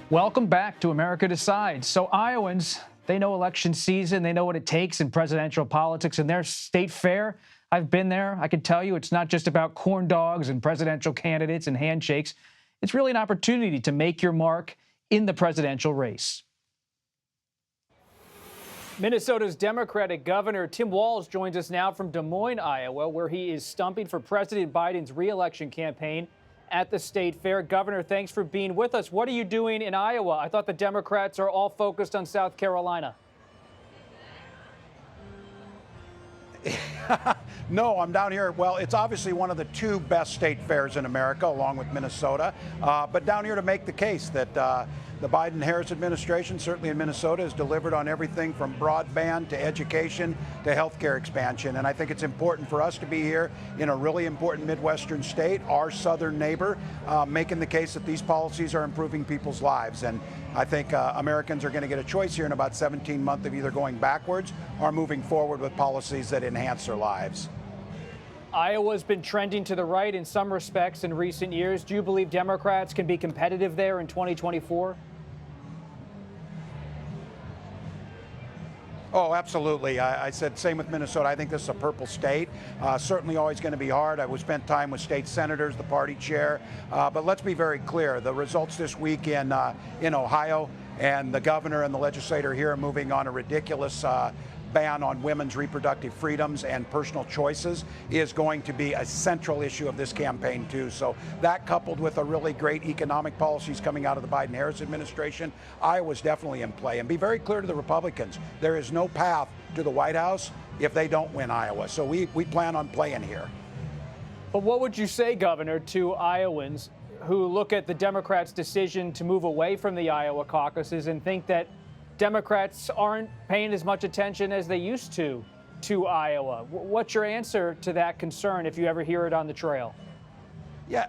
Welcome back to America Decides. So Iowans, they know election season. They know what it takes in presidential politics. And their state fair, I've been there. I can tell you it's not just about corn dogs and presidential candidates and handshakes. It's really an opportunity to make your mark in the presidential race. Minnesota's Democratic Governor Tim Walz joins us now from Des Moines, Iowa, where he is stumping for President Biden's re-election campaign at the state fair. Governor, thanks for being with us. What are you doing in Iowa? I thought the Democrats are all focused on South Carolina. No, I'm down here. Well, it's obviously one of the two best state fairs in America, along with Minnesota. But down here to make the case that the Biden-Harris administration, certainly in Minnesota, has delivered on everything from broadband to education to health care expansion. And I think it's important for us to be here in a really important Midwestern state, our southern neighbor, making the case that these policies are improving people's lives. And I think Americans are going to get a choice here in about 17 months of either going backwards or moving forward with policies that enhance their lives. Iowa's been trending to the right in some respects in recent years. Do you believe Democrats can be competitive there in 2024? Oh, absolutely. I said same with Minnesota. I think this is a purple state. Certainly always going to be hard. We spent time with state senators, the party chair. But let's be very clear. The results this week in Ohio, and the governor and the legislator here are moving on a ridiculous ban on women's reproductive freedoms and personal choices is going to be a central issue of this campaign, too. So that, coupled with a really great economic policies coming out of the Biden-Harris administration, Iowa's definitely in play. And be very clear to the Republicans, there is no path to the White House if they don't win Iowa. So we plan on playing here. But what would you say, Governor, to Iowans who look at the Democrats' decision to move away from the Iowa caucuses and think that Democrats aren't paying as much attention as they used to Iowa? What's your answer to that concern if you ever hear it on the trail? Yeah,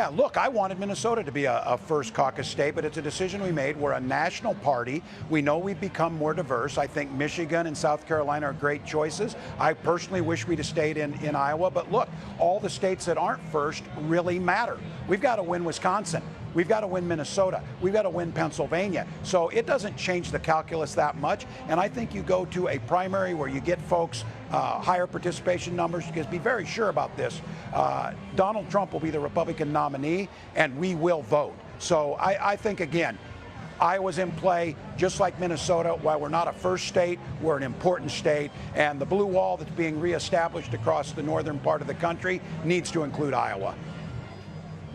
look, I wanted Minnesota to be a first caucus state, but it's a decision we made. We're a national party. We know we've become more diverse. I think Michigan and South Carolina are great choices. I personally wish we'd have stayed in Iowa, but look, all the states that aren't first really matter. We've got to win Wisconsin. We've got to win Minnesota. We've got to win Pennsylvania. So it doesn't change the calculus that much. And I think you go to a primary where you get folks higher participation numbers, because be very sure about this. Donald Trump will be the Republican nominee, and we will vote. So I think, again, Iowa's in play, just like Minnesota. While we're not a first state, we're an important state. And the blue wall that's being reestablished across the northern part of the country needs to include Iowa.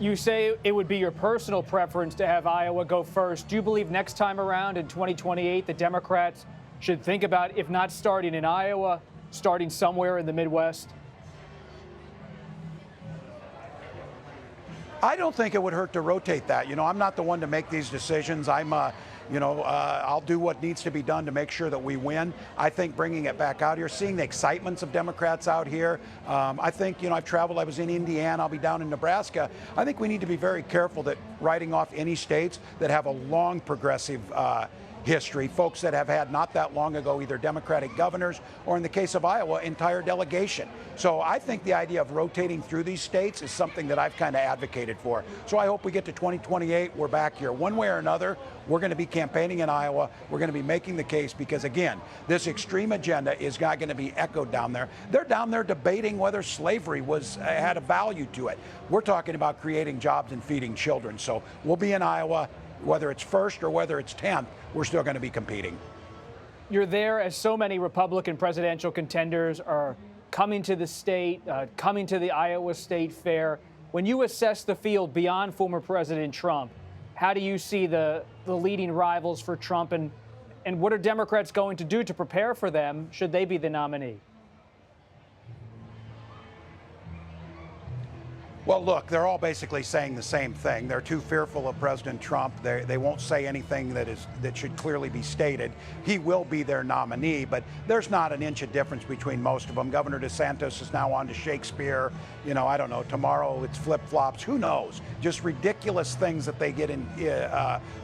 You say it would be your personal preference to have Iowa go first. Do you believe next time around in 2028 the Democrats should think about, if not starting in Iowa, starting somewhere in the Midwest? I don't think it would hurt to rotate that. You know, I'm not the one to make these decisions. I'll do what needs to be done to make sure that we win. I think bringing it back out here, seeing the excitements of Democrats out here. I think, I've traveled. I was in Indiana. I'll be down in Nebraska. I think we need to be very careful that writing off any states that have a long progressive history, folks that have had not that long ago either Democratic governors or, in the case of Iowa, entire delegation. So I think the idea of rotating through these states is something that I've kind of advocated for. So I hope we get to 2028, we're back here. One way or another, we're going to be campaigning in Iowa. We're going to be making the case because, again, this extreme agenda is not going to be echoed down there. They're down there debating whether slavery had a value to it. We're talking about creating jobs and feeding children. So we'll be in Iowa. Whether it's first or whether it's 10th, we're still going to be competing. You're there as so many Republican presidential contenders are coming to the state, coming to the Iowa State Fair. When you assess the field beyond former President Trump, how do you see the leading rivals for Trump, and what are Democrats going to do to prepare for them should they be the nominee? Well, look, they're all basically saying the same thing. They're too fearful of President Trump. They won't say anything that should clearly be stated. He will be their nominee, but there's not an inch of difference between most of them. Governor DeSantis is now on to Shakespeare. I don't know, tomorrow it's flip-flops. Who knows? Just ridiculous things that they get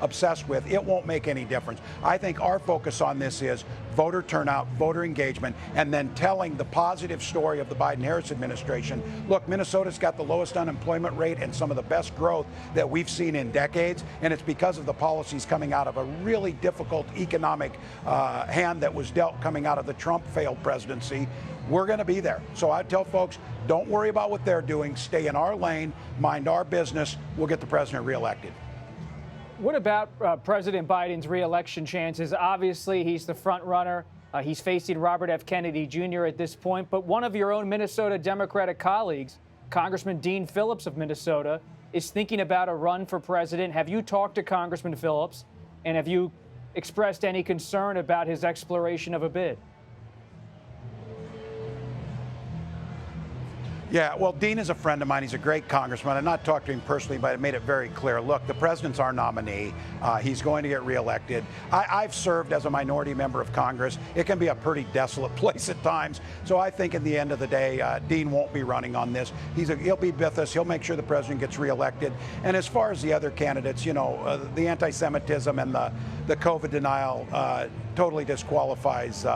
obsessed with. It won't make any difference. I think our focus on this is voter turnout, voter engagement, and then telling the positive story of the Biden-Harris administration. Look, Minnesota's got the lowest lowest unemployment rate and some of the best growth that we've seen in decades. And it's because of the policies coming out of a really difficult economic hand that was dealt coming out of the Trump failed presidency. We're going to be there. So I tell folks, don't worry about what they're doing. Stay in our lane, mind our business. We'll get the president reelected. What about President Biden's reelection chances? Obviously, he's the front runner. He's facing Robert F. Kennedy Jr. at this point. But one of your own Minnesota Democratic colleagues, Congressman Dean Phillips of Minnesota, is thinking about a run for president. Have you talked to Congressman Phillips? And have you expressed any concern about his exploration of a bid? Yeah, well, Dean is a friend of mine. He's a great congressman. I've not talked to him personally, but I made it very clear. Look, the president's our nominee. He's going to get reelected. I've served as a minority member of Congress. It can be a pretty desolate place at times. So I think at the end of the day, Dean won't be running on this. He'll be with us. He'll make sure the president gets reelected. And as far as the other candidates, you know, the anti-Semitism and the COVID denial totally disqualifies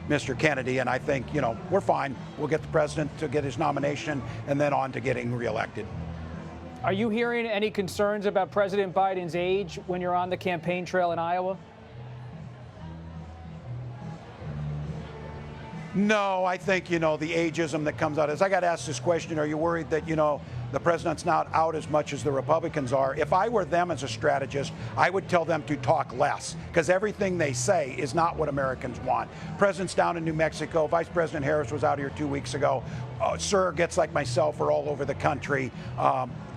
Mr. Kennedy, and I think, you know, we're fine. We'll get the president to get his nomination and then on to getting reelected. Are you hearing any concerns about President Biden's age when you're on the campaign trail in Iowa? No, I think, you know, the ageism that comes out is, I got asked this question, are you worried that, you know, the president's not out as much as the Republicans are? If I were them as a strategist, I would tell them to talk less, because everything they say is not what Americans want. President's down in New Mexico. Vice President Harris was out here 2 weeks ago. Surrogates like myself are all over the country.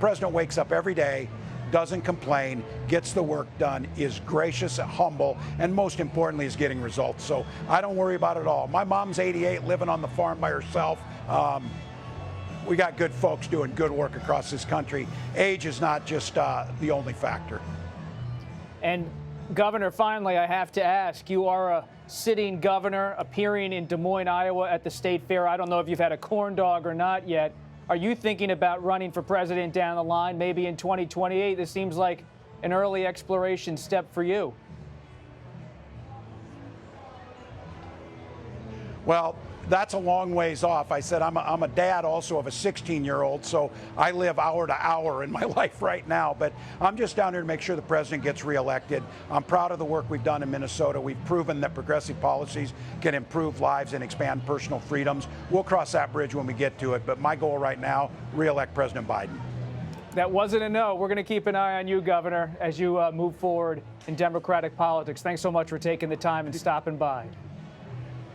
President wakes up every day, doesn't complain, gets the work done, is gracious, humble, and most importantly is getting results. So I don't worry about it at all. My mom's 88, living on the farm by herself. We got good folks doing good work across this country. Age is not just the only factor. And Governor, finally, I have to ask, you are a sitting governor appearing in Des Moines, Iowa at the State Fair. I don't know if you've had a corn dog or not yet. Are you thinking about running for president down the line, maybe in 2028? This seems like an early exploration step for you. Well, that's a long ways off. I said I'm a dad also of a 16-year-old, so I live hour to hour in my life right now. But I'm just down here to make sure the president gets reelected. I'm proud of the work we've done in Minnesota. We've proven that progressive policies can improve lives and expand personal freedoms. We'll cross that bridge when we get to it. But my goal right now, reelect President Biden. That wasn't a no. We're going to keep an eye on you, Governor, as you move forward in Democratic politics. Thanks so much for taking the time and stopping by.